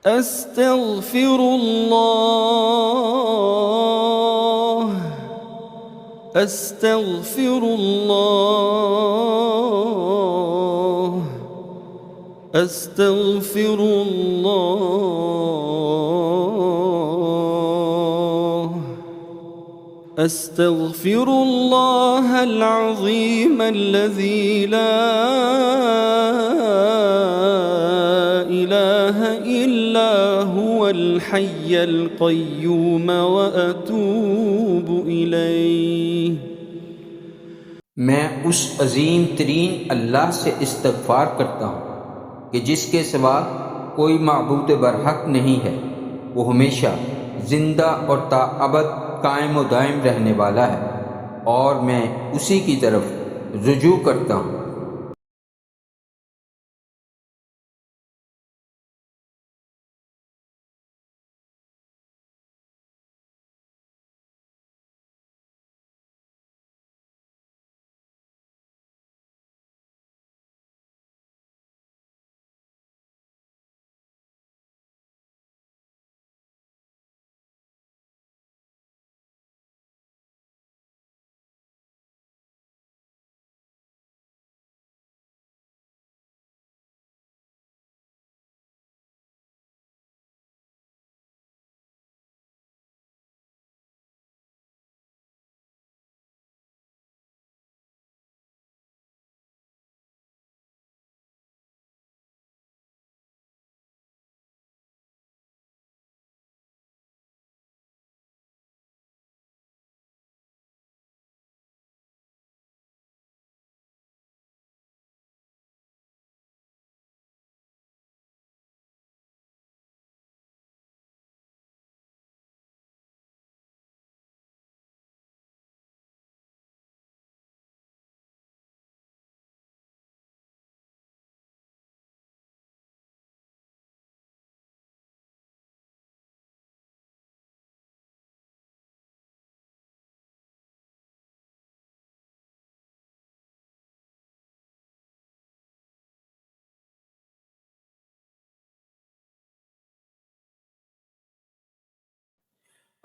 अस्तगफिरुल्लाह, अस्तगफिरुल्लाह, अस्तगफिरुल्लाह, अस्तगफिरुल्लाहल अज़ीम अल्लज़ी ला इलाहा इल्ला हुवल हय्युल क़य्यूम व अतूबु इलैहि। मैं उस अज़ीम तरीन अल्लाह से इस्तग़फ़ार करता हूँ कि जिसके सिवा कोई माबूद बरहक नहीं है। वो हमेशा ज़िंदा और ताअबद कायम व दायम रहने वाला है, और मैं उसी की तरफ रुजू करता हूँ।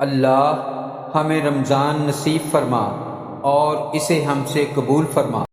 अल्लाह हमें रमज़ान नसीब फरमा और इसे हमसे कबूल फरमा।